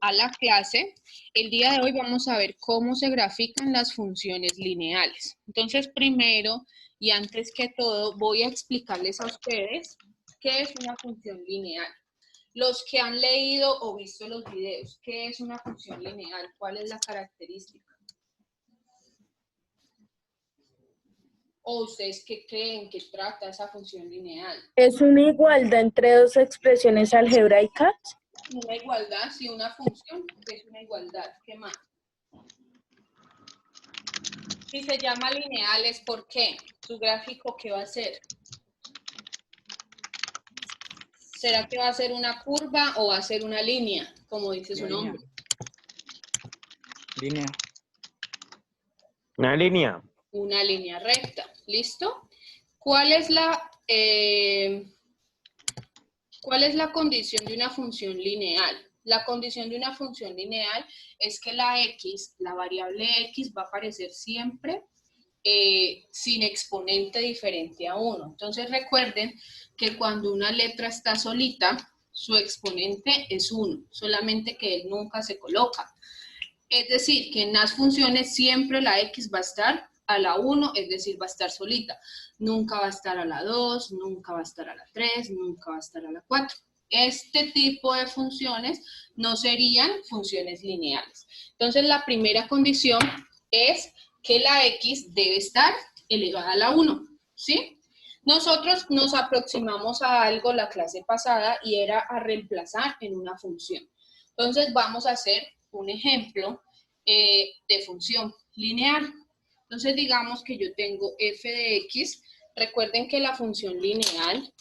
a la clase. El día de hoy vamos a ver cómo se grafican las funciones lineales. Entonces, primero y antes que todo, voy a explicarles a ustedes qué es una función lineal. Los que han leído o visto los videos, ¿qué es una función lineal? ¿Cuál es la característica? ¿O ustedes qué creen que trata esa función lineal? ¿Es una igualdad entre dos expresiones algebraicas? Una igualdad, sí, una función que es una igualdad. ¿Qué más? Si se llama lineal es ¿por qué? ¿Su gráfico qué va a ser? ¿Será que va a ser una curva o va a ser una línea, como dice su nombre? Línea. Una línea. Una línea recta. ¿Listo? ¿Cuál es la condición de una función lineal? La condición de una función lineal es que la x, la variable x, va a aparecer siempre sin exponente diferente a 1. Entonces recuerden que cuando una letra está solita, su exponente es 1, solamente que él nunca se coloca. Es decir, que en las funciones siempre la x va a estar a la 1, es decir, va a estar solita. Nunca va a estar a la 2, nunca va a estar a la 3, nunca va a estar a la 4. Este tipo de funciones no serían funciones lineales. Entonces, la primera condición es que la x debe estar elevada a la 1, ¿sí? Nosotros nos aproximamos a algo la clase pasada y era a reemplazar en una función. Entonces, vamos a hacer un ejemplo de función lineal. Entonces, digamos que yo tengo f de x. Recuerden que la función lineal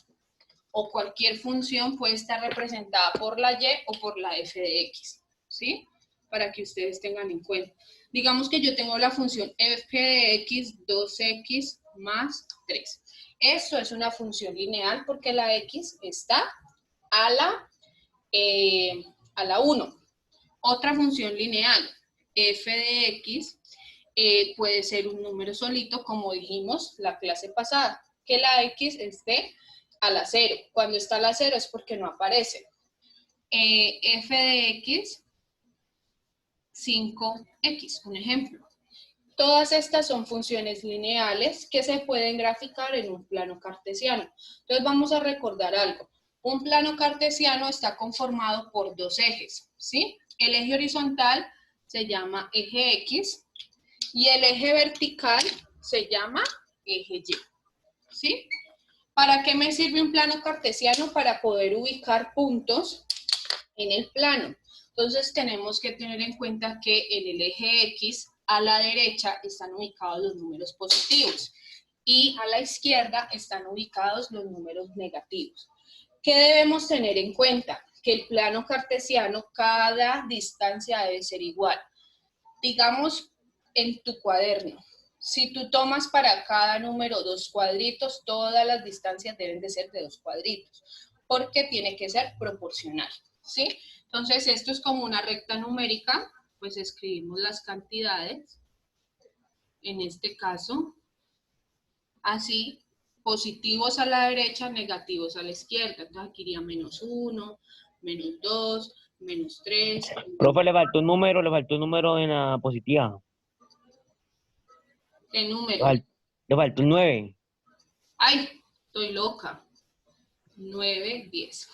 o cualquier función puede estar representada por la y o por la f de x, ¿sí? Para que ustedes tengan en cuenta. Digamos que yo tengo la función f de x, 2x más 3. Esto es una función lineal porque la x está a la 1. Otra función lineal, f de x, puede ser un número solito, como dijimos la clase pasada, que la x esté a la 0. Cuando está a la 0 es porque no aparece. F de x, 5x, un ejemplo. Todas estas son funciones lineales que se pueden graficar en un plano cartesiano. Entonces vamos a recordar algo. Un plano cartesiano está conformado por dos ejes, ¿sí? El eje horizontal se llama eje X y el eje vertical se llama eje Y, ¿sí? ¿Para qué me sirve un plano cartesiano? Para poder ubicar puntos en el plano. Entonces tenemos que tener en cuenta que en el eje X a la derecha están ubicados los números positivos y a la izquierda están ubicados los números negativos. ¿Qué debemos tener en cuenta? Que el plano cartesiano, cada distancia debe ser igual. Digamos, en tu cuaderno, si tú tomas para cada número 2 cuadritos, todas las distancias deben de ser de 2 cuadritos, porque tiene que ser proporcional, ¿sí? Entonces, esto es como una recta numérica, pues escribimos las cantidades, en este caso, así, positivos a la derecha, negativos a la izquierda. Entonces aquí iría menos 1, menos 2, menos 3. Profe, le faltó un número en la positiva. ¿Qué número? Le faltó un 9. ¡Ay! Estoy loca. 9, 10.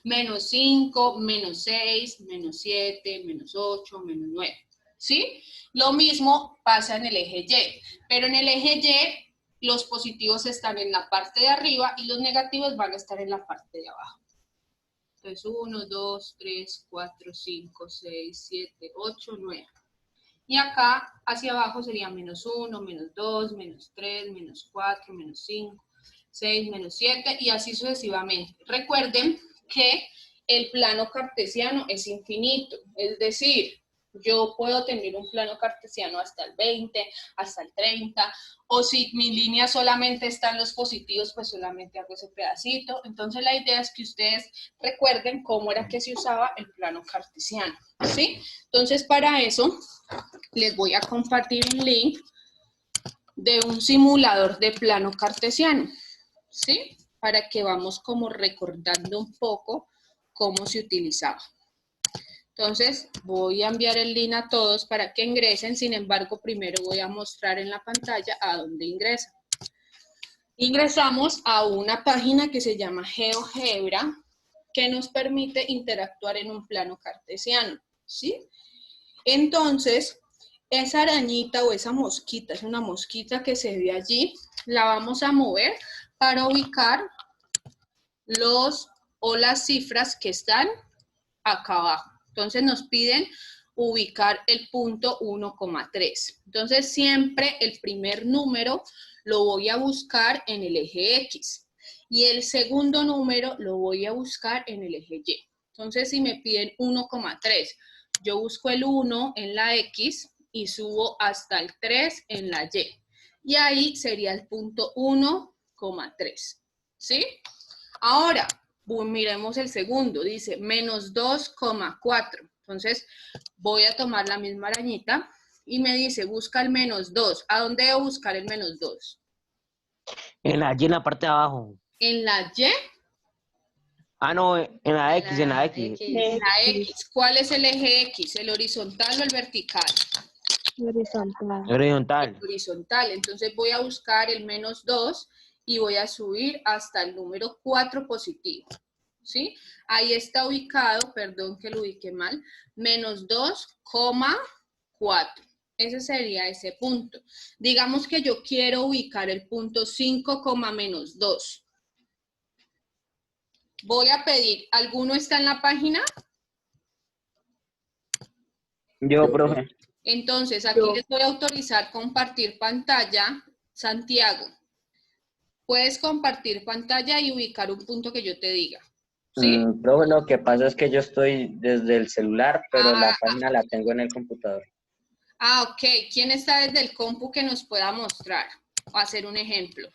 Menos 5, menos 6, menos 7, menos 8, menos 9. ¿Sí? Lo mismo pasa en el eje Y. Pero en el eje Y, los positivos están en la parte de arriba y los negativos van a estar en la parte de abajo. Entonces, 1, 2, 3, 4, 5, 6, 7, 8, 9. Y acá, hacia abajo, sería menos 1, menos 2, menos 3, menos 4, menos 5, 6, menos 7, y así sucesivamente. Recuerden que el plano cartesiano es infinito, es decir, yo puedo tener un plano cartesiano hasta el 20, hasta el 30, o si mi línea solamente está en los positivos, pues solamente hago ese pedacito. Entonces la idea es que ustedes recuerden cómo era que se usaba el plano cartesiano, ¿sí? Entonces para eso les voy a compartir un link de un simulador de plano cartesiano, ¿sí? Para que vamos como recordando un poco cómo se utilizaba. Entonces, voy a enviar el link a todos para que ingresen. Sin embargo, primero voy a mostrar en la pantalla a dónde ingresan. Ingresamos a una página que se llama GeoGebra, que nos permite interactuar en un plano cartesiano, ¿sí? Entonces, esa arañita o esa mosquita, es una mosquita que se ve allí, la vamos a mover para ubicar los o las cifras que están acá abajo. Entonces nos piden ubicar el punto 1,3. Entonces siempre el primer número lo voy a buscar en el eje X y el segundo número lo voy a buscar en el eje Y. Entonces si me piden 1,3, yo busco el 1 en la X y subo hasta el 3 en la Y. Y ahí sería el punto 1,3. ¿Sí? Ahora, miremos el segundo, dice menos 2,4. Entonces, voy a tomar la misma arañita y me dice, busca el menos 2. ¿A dónde debo buscar el menos 2? Allí en la parte de abajo. ¿En la Y? Ah, no, en la X, en la X. En la X. ¿Cuál es el eje X? ¿El horizontal o el vertical? Horizontal. Horizontal. El horizontal. Entonces voy a buscar el menos 2 y voy a subir hasta el número 4 positivo. ¿Sí? Ahí está ubicado, perdón que lo ubiqué mal, menos 2,4. Ese sería ese punto. Digamos que yo quiero ubicar el punto 5, menos 2. Voy a pedir, ¿alguno está en la página? Yo, profe. Entonces, aquí les voy a autorizar compartir pantalla. Santiago, puedes compartir pantalla y ubicar un punto que yo te diga. ¿Sí? Profe, lo que pasa es que yo estoy desde el celular, pero la página la tengo en el computador. Ok. ¿Quién está desde el compu que nos pueda mostrar o hacer un ejemplo?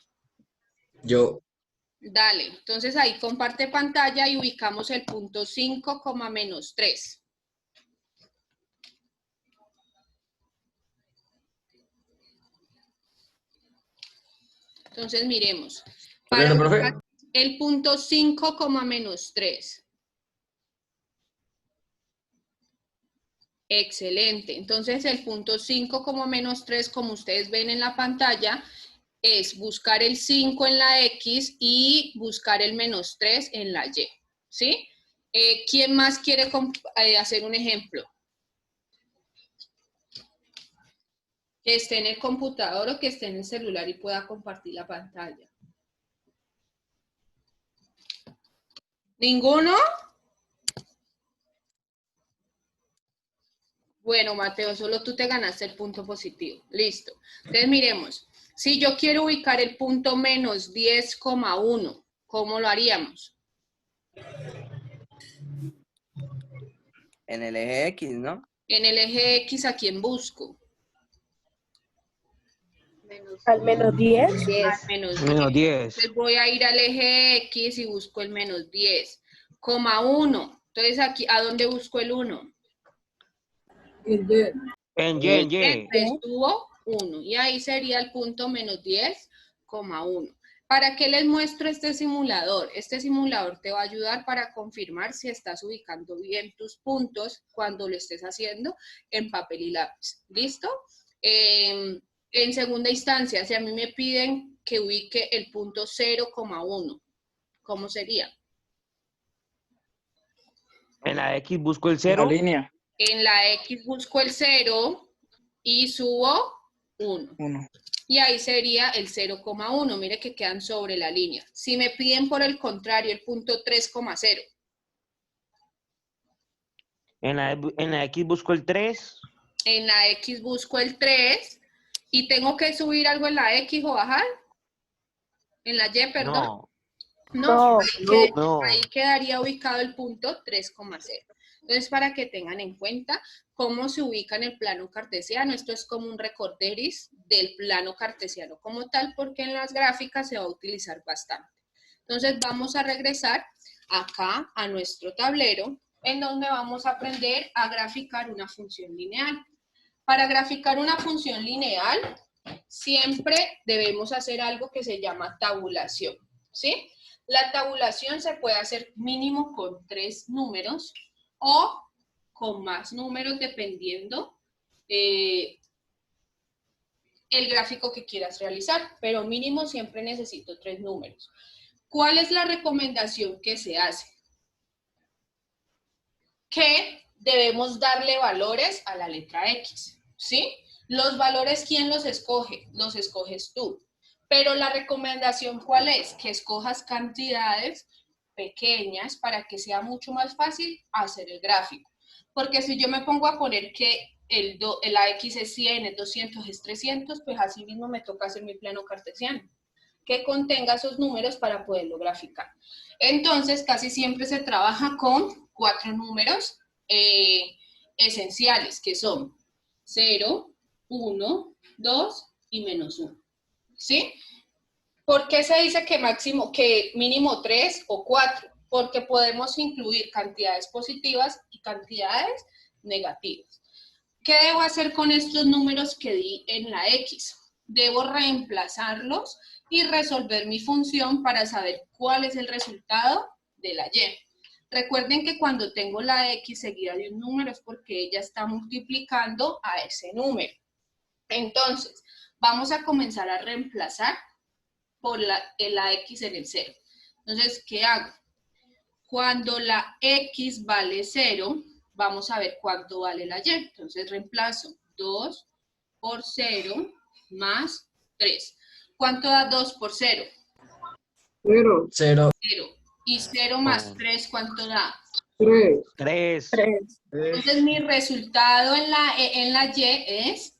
Yo. Dale. Entonces, ahí comparte pantalla y ubicamos el punto 5, menos 3. Entonces, miremos. Para Profe. el punto 5, menos 3. Excelente. Entonces, el punto 5, menos 3, como ustedes ven en la pantalla, es buscar el 5 en la X y buscar el menos 3 en la Y. ¿Sí? ¿Quién más quiere hacer un ejemplo? Que esté en el computador o que esté en el celular y pueda compartir la pantalla. ¿Ninguno? Bueno, Mateo, solo tú te ganaste el punto positivo. Listo. Entonces, miremos. Si yo quiero ubicar el punto menos 10,1, ¿cómo lo haríamos? En el eje X, ¿no? En el eje X, ¿a quién busco? Al menos 10. Al menos 10. Menos 10. Entonces voy a ir al eje X y busco el menos 10,1. Entonces aquí, ¿a dónde busco el 1? En Y. Estuvo 1. Y ahí sería el punto menos 10,1. ¿Para qué les muestro este simulador? Este simulador te va a ayudar para confirmar si estás ubicando bien tus puntos cuando lo estés haciendo en papel y lápiz. ¿Listo? En segunda instancia, si a mí me piden que ubique el punto 0,1, ¿cómo sería? En la X busco el 0. Una línea. En la X busco el 0 y subo 1. 1. Y ahí sería el 0,1. Mire que quedan sobre la línea. Si me piden por el contrario el punto 3,0. En la X busco el 3. En la X busco el 3 y tengo que subir algo en la X o bajar. En la Y, perdón. No. Ahí quedaría ubicado el punto 3,0. Entonces, para que tengan en cuenta cómo se ubica en el plano cartesiano, esto es como un recorderis del plano cartesiano como tal, porque en las gráficas se va a utilizar bastante. Entonces, vamos a regresar acá a nuestro tablero, en donde vamos a aprender a graficar una función lineal. Para graficar una función lineal, siempre debemos hacer algo que se llama tabulación, ¿sí? La tabulación se puede hacer mínimo con 3 números o con más números dependiendo el gráfico que quieras realizar, pero mínimo siempre necesito 3 números. ¿Cuál es la recomendación que se hace? Que debemos darle valores a la letra X, ¿sí? Los valores, ¿quién los escoge? Los escoges tú. Pero la recomendación, ¿cuál es? Que escojas cantidades pequeñas para que sea mucho más fácil hacer el gráfico. Porque si yo me pongo a poner que la X es 100, es 200, es 300, pues así mismo me toca hacer mi plano cartesiano, que contenga esos números para poderlo graficar. Entonces, casi siempre se trabaja con 4 números esenciales, que son 0, 1, 2 y -1. ¿Sí? ¿Por qué se dice que mínimo 3 o 4? Porque podemos incluir cantidades positivas y cantidades negativas. ¿Qué debo hacer con estos números que di en la X? Debo reemplazarlos y resolver mi función para saber cuál es el resultado de la Y. Recuerden que cuando tengo la X seguida de un número es porque ella está multiplicando a ese número. Entonces, vamos a comenzar a reemplazar por la X en el 0. Entonces, ¿qué hago? Cuando la X vale 0, vamos a ver cuánto vale la Y. Entonces, reemplazo 2 por 0 más 3. ¿Cuánto da 2 por 0? 0. 0. 0. Y 0 más 3, ¿cuánto da? 3. 3. 3. Entonces, mi resultado en la Y es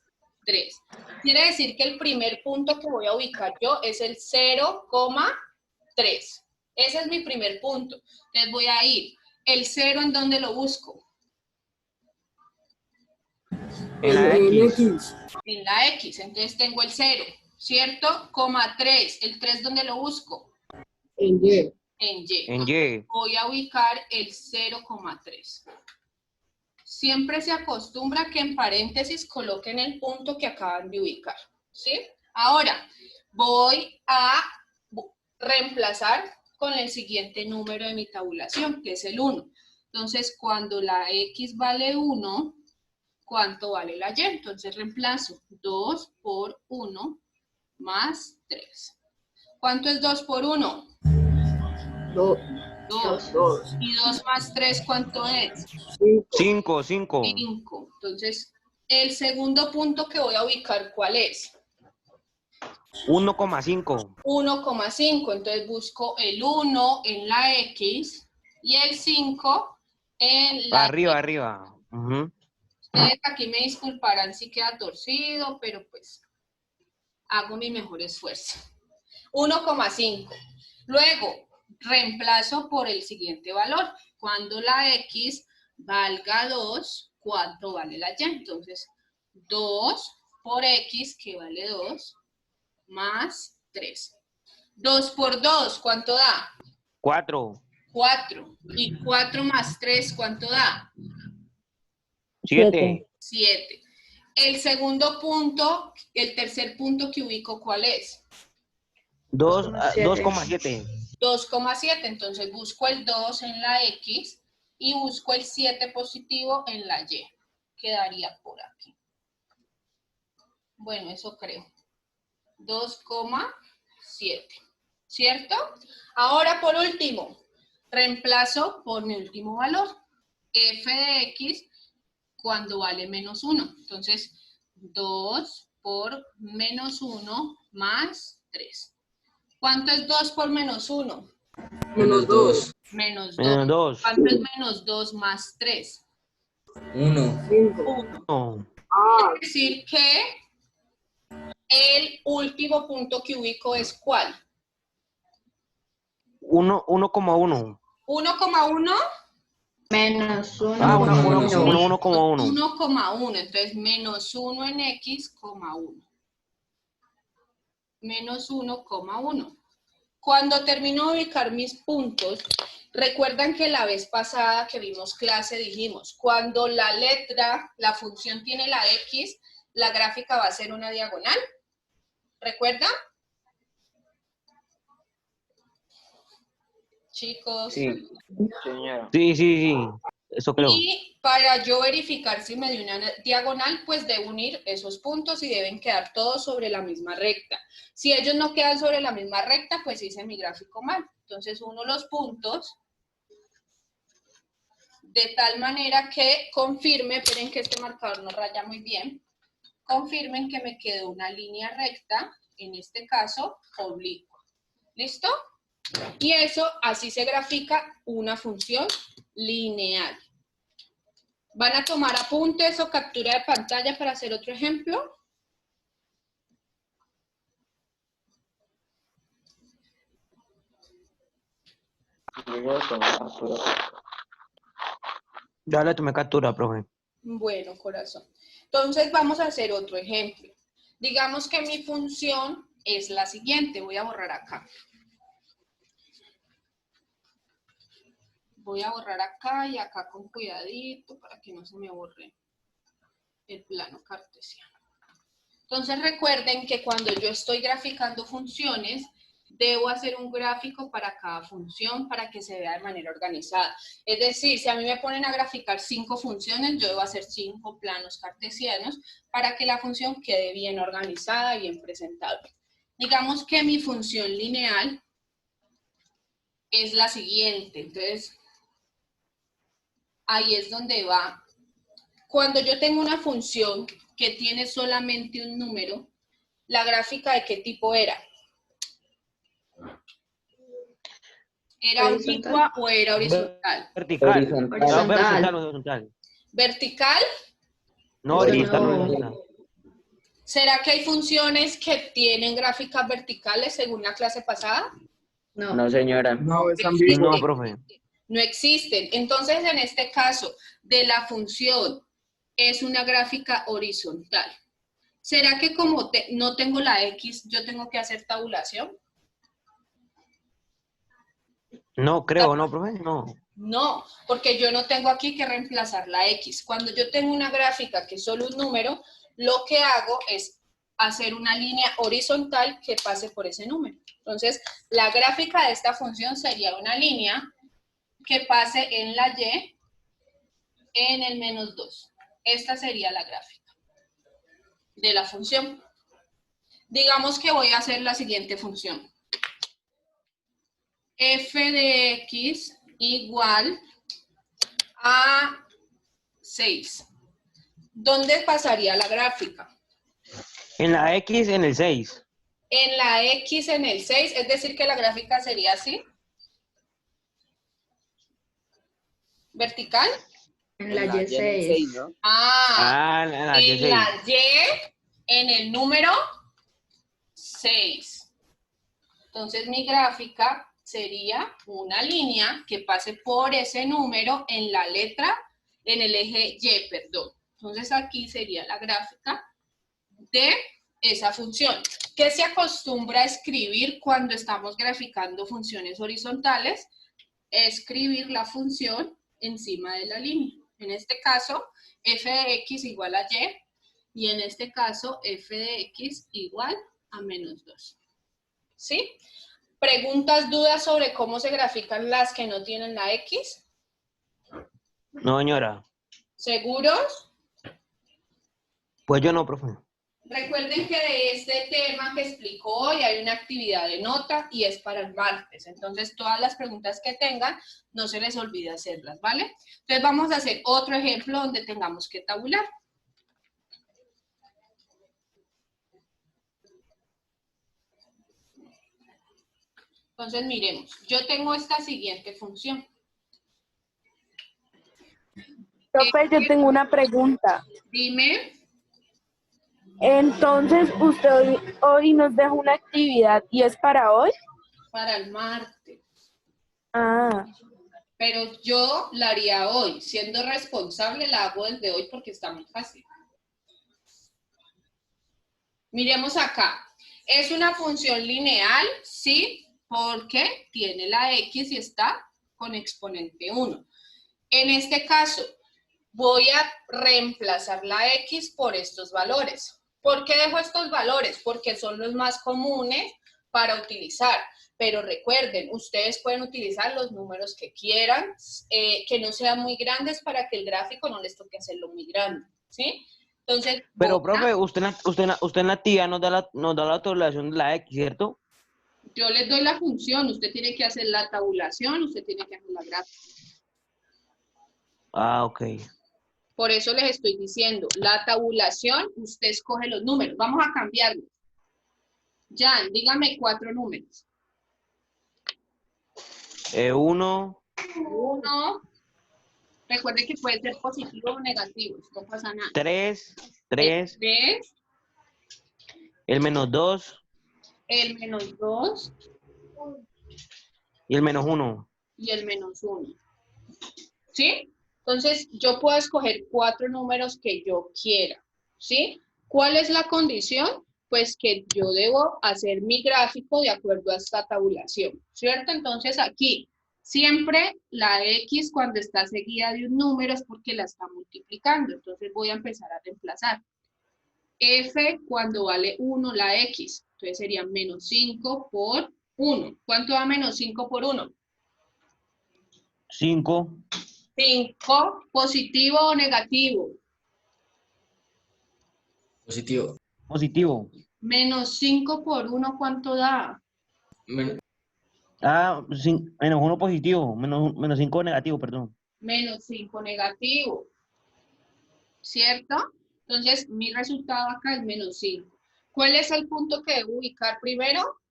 3. Quiere decir que el primer punto que voy a ubicar yo es el 0,3. Ese es mi primer punto. Entonces voy a ir. ¿El 0 en dónde lo busco? En la X. En la X. Entonces tengo el 0, ¿cierto? Coma 3. ¿El 3 dónde lo busco? En Y. En Y. En Y. Voy a ubicar el 0,3. Siempre se acostumbra que en paréntesis coloquen el punto que acaban de ubicar, ¿sí? Ahora, voy a reemplazar con el siguiente número de mi tabulación, que es el 1. Entonces, cuando la X vale 1, ¿cuánto vale la Y? Entonces, reemplazo 2 por 1 más 3. ¿Cuánto es 2 por 1? 2. 2. 2. ¿Y 2 más 3 cuánto es? 5. 5. Entonces, el segundo punto que voy a ubicar, ¿cuál es? 1,5. 1,5. Entonces busco el 1 en la X y el 5 en la Arriba, Y. arriba. Ujú. Ustedes aquí me disculparán si queda torcido, pero pues hago mi mejor esfuerzo. 1,5. Luego, reemplazo por el siguiente valor. Cuando la X valga 2, ¿cuánto vale la Y? Entonces, 2 por X, que vale 2, más 3. 2 por 2, ¿cuánto da? 4. 4. ¿Y 4 más 3, cuánto da? 7. 7. El segundo punto, el tercer punto que ubico, ¿cuál es? 2,7. 2,7. Entonces busco el 2 en la X y busco el 7 positivo en la Y. Quedaría por aquí. Bueno, eso creo. 2,7. ¿Cierto? Ahora, por último, reemplazo por mi último valor. F de X cuando vale -1. Entonces, 2 por -1 más 3. ¿Cuánto es 2 por -1? Menos 2. Menos 2. Menos 2. ¿Cuánto es -2 más 3? 1. 1. Es decir que el último punto que ubico es ¿cuál? 1,1. 1,1. Menos 1. Ah, 1,1. 1,1. 1,1. Entonces, -1 en X, 1. -1,1. Cuando termino de ubicar mis puntos, recuerdan que la vez pasada que vimos clase dijimos, cuando la función tiene la X, la gráfica va a ser una diagonal. ¿Recuerdan? Chicos. Sí, señora. Sí, sí, sí. Eso creo. Y para yo verificar si me dio una diagonal, pues debo unir esos puntos y deben quedar todos sobre la misma recta. Si ellos no quedan sobre la misma recta, pues hice mi gráfico mal. Entonces uno los puntos de tal manera que confirme, esperen que este marcador no raya muy bien, confirmen que me quedó una línea recta, en este caso oblicua. ¿Listo? Y eso, así se grafica una función lineal. ¿Van a tomar apuntes o captura de pantalla para hacer otro ejemplo? Ya le tomé captura, profe. Bueno, corazón. Entonces vamos a hacer otro ejemplo. Digamos que mi función es la siguiente. Voy a borrar acá. Voy a borrar acá y acá con cuidadito para que no se me borre el plano cartesiano. Entonces recuerden que cuando yo estoy graficando funciones, debo hacer un gráfico para cada función para que se vea de manera organizada. Es decir, si a mí me ponen a graficar 5 funciones, yo debo hacer 5 planos cartesianos para que la función quede bien organizada y bien presentable. Digamos que mi función lineal es la siguiente. Entonces, ahí es donde va. Cuando yo tengo una función que tiene solamente un número, ¿la gráfica de qué tipo era? ¿Era oblicua o era horizontal? Vertical. Horizontal. No, vertical, horizontal. ¿Vertical? No, horizontal, No. horizontal. ¿Será que hay funciones que tienen gráficas verticales según la clase pasada? No, señora. No, es No, ambiguo. profe. No existen. Entonces, en este caso de la función es una gráfica horizontal. ¿Será que como no tengo la X, yo tengo que hacer tabulación? No, creo, no, profe, no. No, porque yo no tengo aquí que reemplazar la X. Cuando yo tengo una gráfica que es solo un número, lo que hago es hacer una línea horizontal que pase por ese número. Entonces, la gráfica de esta función sería una línea que pase en la Y en el -2. Esta sería la gráfica de la función. Digamos que voy a hacer la siguiente función. F de X igual a 6. ¿Dónde pasaría la gráfica? En la X, en el 6. En la X en el 6, es decir que la gráfica sería así. ¿Vertical? En la Y6. ¿no? Ah, En la en Y6. la Y en el número 6. Entonces mi gráfica sería una línea que pase por ese número en la letra, en el eje Y, perdón. Entonces aquí sería la gráfica de esa función. ¿Qué se acostumbra a escribir cuando estamos graficando funciones horizontales? Escribir la función encima de la línea. En este caso, f de x igual a y en este caso, f de x igual a -2. ¿Sí? ¿Preguntas, dudas sobre cómo se grafican las que no tienen la x? No, señora. ¿Seguros? Pues yo no, profe. Recuerden que de este tema que explicó hoy hay una actividad de nota y es para el martes. Entonces, todas las preguntas que tengan, no se les olvide hacerlas, ¿vale? Entonces, vamos a hacer otro ejemplo donde tengamos que tabular. Entonces, miremos. Yo tengo esta siguiente función. Profe, yo tengo una pregunta. Dime. Entonces, usted hoy nos deja una actividad y es para hoy. Para el martes. Ah, Pero yo la haría hoy. Siendo responsable, la hago desde hoy porque está muy fácil. Miremos acá. ¿Es una función lineal? Sí, porque tiene la x y está con exponente 1. En este caso, voy a reemplazar la x por estos valores. ¿Por qué dejo estos valores? Porque son los más comunes para utilizar. Pero recuerden, ustedes pueden utilizar los números que quieran, que no sean muy grandes para que el gráfico no les toque hacerlo muy grande, ¿sí? Entonces, Pero, profe, usted en la tía nos da la tabulación de la X, ¿cierto? yo les doy la función, usted tiene que hacer la tabulación, usted tiene que hacer la gráfica. Ah, ok. Por eso les estoy diciendo, la tabulación, usted escoge los números. Vamos a cambiarlos. Jan, dígame 4 números. 1, 1. Recuerde que puede ser positivo o negativo, no pasa nada. 3, El 3, el -2 el -2 y el -1. y el -1. ¿Sí? Entonces, yo puedo escoger 4 números que yo quiera. ¿Sí? ¿Cuál es la condición? Pues que yo debo hacer mi gráfico de acuerdo a esta tabulación, ¿cierto? Entonces, aquí, siempre la X cuando está seguida de un número es porque la está multiplicando. Entonces, voy a empezar a reemplazar. F cuando vale 1 la X. Entonces, sería -5 por 1. ¿Cuánto da -5 por 1? 5, 5, ¿positivo o negativo? Positivo. positivo. -5 por 1, ¿cuánto da? Ah, -1 positivo, menos 5 negativo, perdón. -5 negativo, ¿cierto? Entonces, mi resultado acá es -5. ¿Cuál es el punto que debo ubicar primero?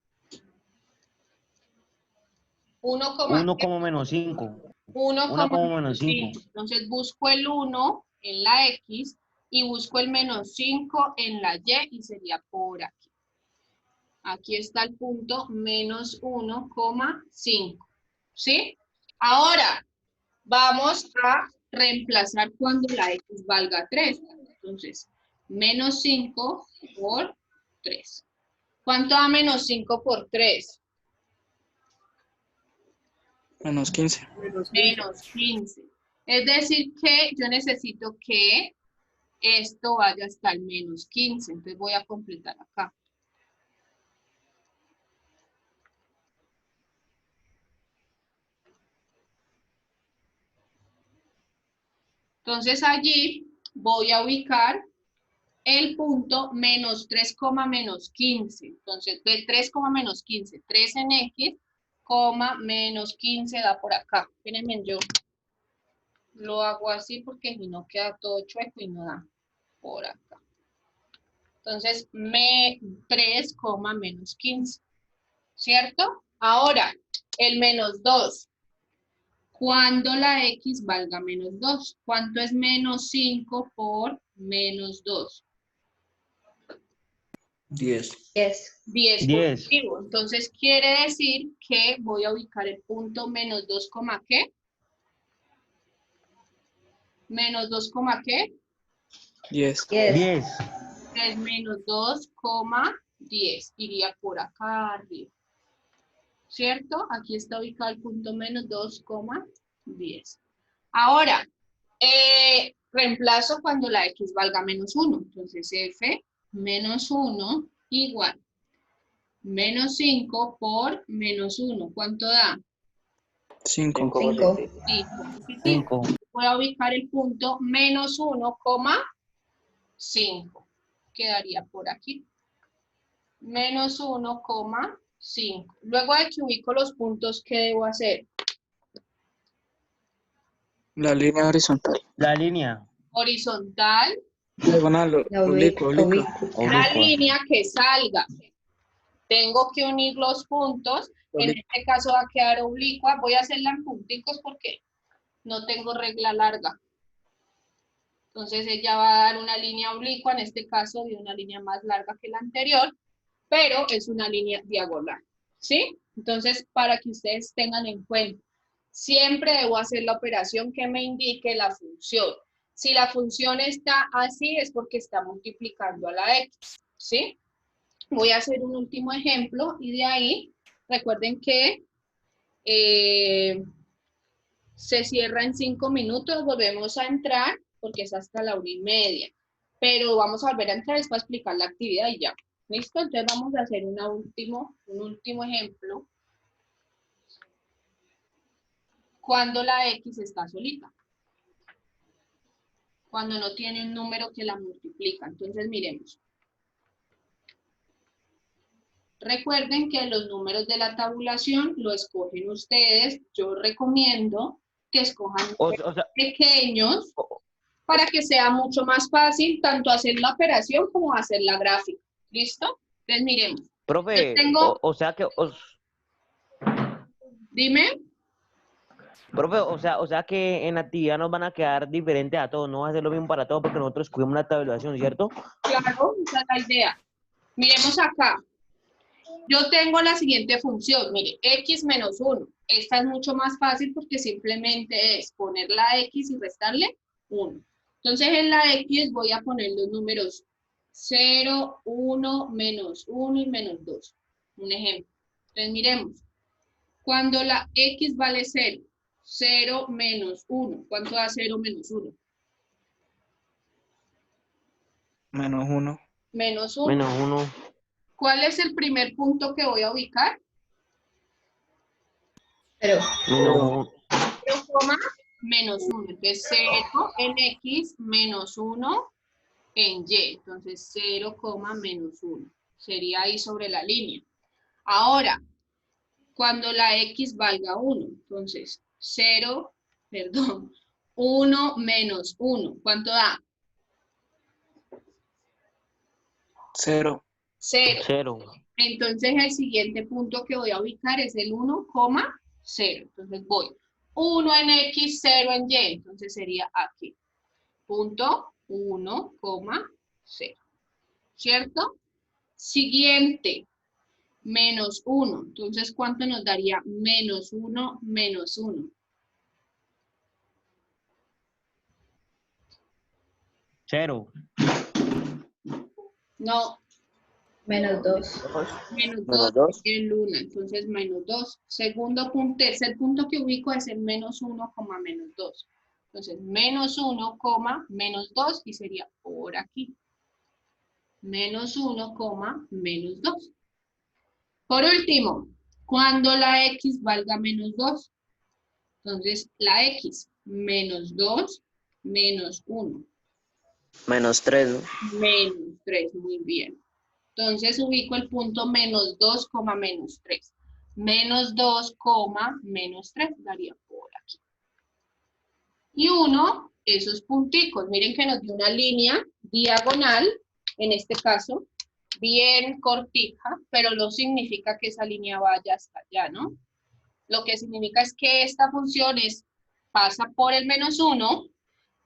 1, 1 como -5. 1, 1 como -5. Entonces busco el 1 en la X y busco el -5 en la Y y sería por aquí. Aquí está el punto -1,5. ¿Sí? Ahora vamos a reemplazar cuando la X valga 3. Entonces, -5 por 3. ¿Cuánto da -5 por 3? -15. -15. Es decir que yo necesito que esto vaya hasta el -15. Entonces voy a completar acá. Entonces allí voy a ubicar el punto -3, -15. Entonces de 3, -15, 3 en X, -15 da por acá. Espérenme, yo lo hago así porque si no queda todo chueco y no da por acá. Entonces, 3, -15, ¿cierto? Ahora, el -2. Cuando la X valga -2. ¿Cuánto es -5 por -2? 10. 10 10. positivo. Entonces, quiere decir que voy a ubicar el punto -2, ¿qué? ¿-2, qué? 10. 10. Es -2, 10. Iría por acá arriba. ¿Cierto? Aquí está ubicado el punto -2, 10. Ahora, reemplazo cuando la X valga -1. Entonces, F -1 igual -5 por -1. ¿Cuánto da? 5. 5. Voy a ubicar el punto -1,5. Quedaría por aquí. -1,5. Luego de que ubico los puntos, ¿qué debo hacer? La línea horizontal. La línea. Horizontal. Diagonal, oblicua. La Oblicua. línea que salga. Tengo que unir los puntos. En este caso va a quedar oblicua. Voy a hacerla en punticos porque no tengo regla larga. Entonces ella va a dar una línea oblicua, en este caso de una línea más larga que la anterior, pero es una línea diagonal, ¿sí? Entonces, para que ustedes tengan en cuenta, siempre debo hacer la operación que me indique la función. Si la función está así, es porque está multiplicando a la X, ¿sí? Voy a hacer un último ejemplo y de ahí, recuerden que se cierra en 5 minutos, volvemos a entrar porque es hasta la 1:30. Pero vamos a volver a entrar es para explicar la actividad y ya. ¿Listo? Entonces vamos a hacer un último ejemplo. Cuando la X está solita. Cuando no tiene un número que la multiplica. Entonces miremos. Recuerden que los números de la tabulación lo escogen ustedes. Yo recomiendo que escojan O sea, pequeños para que sea mucho más fácil tanto hacer la operación como hacer la gráfica. ¿Listo? Entonces miremos. profe, Yo tengo, o sea que, dime. profe, o sea que en actividad nos van a quedar diferentes a todos, no va a ser lo mismo para todos porque nosotros escogimos una tabulación, ¿cierto? Claro, esa es la idea. Miremos acá. Yo tengo la siguiente función, mire, x menos 1. Esta es mucho más fácil porque simplemente es poner la x y restarle 1. Entonces en la x voy a poner los números 0, 1, menos 1 y menos 2. Un ejemplo. Entonces miremos. Cuando la x vale 0, 0 menos 1. ¿Cuánto da 0 menos 1? Menos 1. Menos 1. Menos 1. ¿Cuál es el primer punto que voy a ubicar? 0. Menos 0, menos 1. Entonces 0 en X menos 1 en Y. Entonces 0, menos 1. Sería ahí sobre la línea. Ahora, cuando la X valga 1. Entonces 1 menos 1. ¿Cuánto da? 0. 0. 0. Entonces el siguiente punto que voy a ubicar es el 1, 0. Entonces voy 1 en X, 0 en Y. Entonces sería aquí. Punto 1, 0. ¿Cierto? Siguiente. Menos 1. Entonces, ¿cuánto nos daría menos 1 menos 1? 0. No, Menos 2. menos Menos 2 2. en luna. Entonces, menos 2. Segundo punto, tercer punto que ubico es el menos 1, menos 2. Entonces, menos 1, menos 2 y sería por aquí. Menos 1, menos 2. Por último, cuando la X valga menos 2. Entonces, la X, menos 2, menos 1. Menos 3, ¿no? Menos 3, muy bien. Entonces, ubico el punto menos 2, menos 3. Menos 2, menos 3, daría por aquí. Y 1, esos punticos. Miren que nos dio una línea diagonal, en este caso, bien cortita, pero no significa que esa línea vaya hasta allá, ¿no? Lo que significa es que esta función pasa por el menos 1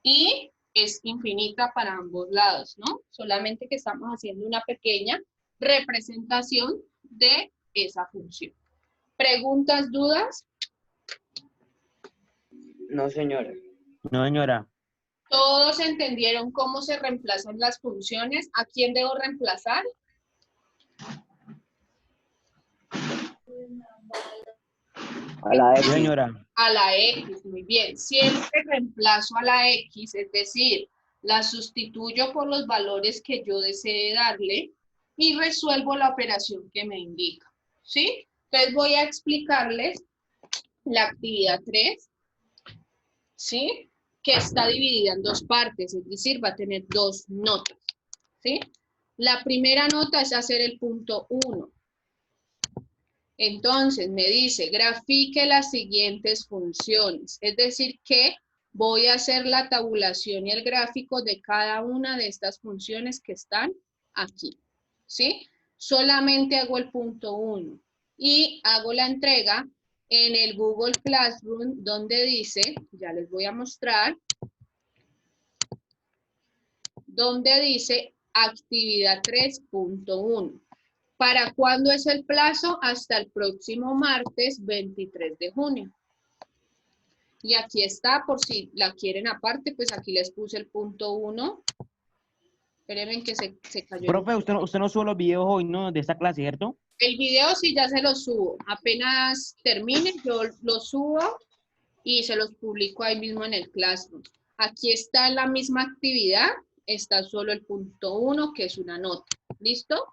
y es infinita para ambos lados, ¿no? Solamente que estamos haciendo una pequeña representación de esa función. ¿Preguntas, dudas? No, señora. No, señora. ¿Todos entendieron cómo se reemplazan las funciones? ¿A quién debo reemplazar? A la Sí, X. señora. A la X, muy bien. Siempre reemplazo a la X, es decir, la sustituyo por los valores que yo desee darle y resuelvo la operación que me indica, ¿sí? Entonces voy a explicarles la actividad 3, ¿sí? Que está dividida en dos partes, es decir, va a tener dos notas, ¿sí? La primera nota es hacer el punto 1. Entonces me dice, grafique las siguientes funciones. Es decir, que voy a hacer la tabulación y el gráfico de cada una de estas funciones que están aquí. ¿Sí? Solamente hago el punto 1 y hago la entrega en el Google Classroom donde dice, ya les voy a mostrar, donde dice actividad 3.1. ¿Para cuándo es el plazo? Hasta el próximo martes 23 de junio. Y aquí está, por si la quieren aparte, pues aquí les puse el punto 1. Espérenme que se cayó. Profe, usted no sube los videos hoy, ¿no? De esta clase, ¿cierto? El video sí ya se lo subo. Apenas termine, yo lo subo y se los publico ahí mismo en el Classroom. Aquí está en la misma actividad, está solo el punto 1, que es una nota. ¿Listo?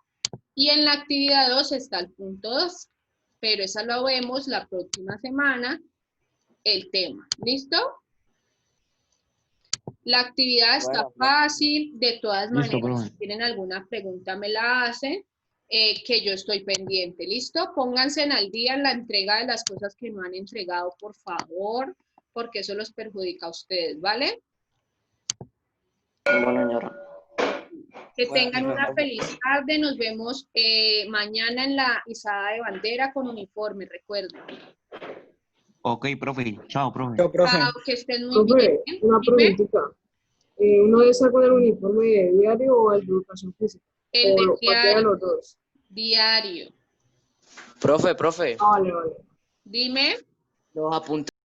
Y en la actividad 2 está el punto 2, pero esa lo vemos la próxima semana, el tema. ¿Listo? La actividad está fácil, de todas Listo, maneras, profe. si tienen alguna pregunta me la hacen, que yo estoy pendiente. ¿Listo? Pónganse al día en la entrega de las cosas que no han entregado, por favor, porque eso los perjudica a ustedes, ¿vale? Bueno, señora. Que Bueno, tengan una profe. feliz tarde. Nos vemos mañana en la izada de bandera con uniforme, recuerden. Ok, profe. Chao, profe. Chao, profe. Chao, que estén muy bien. Profe, una Dime, preguntita. ¿Uno debe estar con el uniforme de diario o el de educación física? el de Cualquiera de diario. los dos. Diario. Profe, Ah, vale, vale. Dime. los apuntes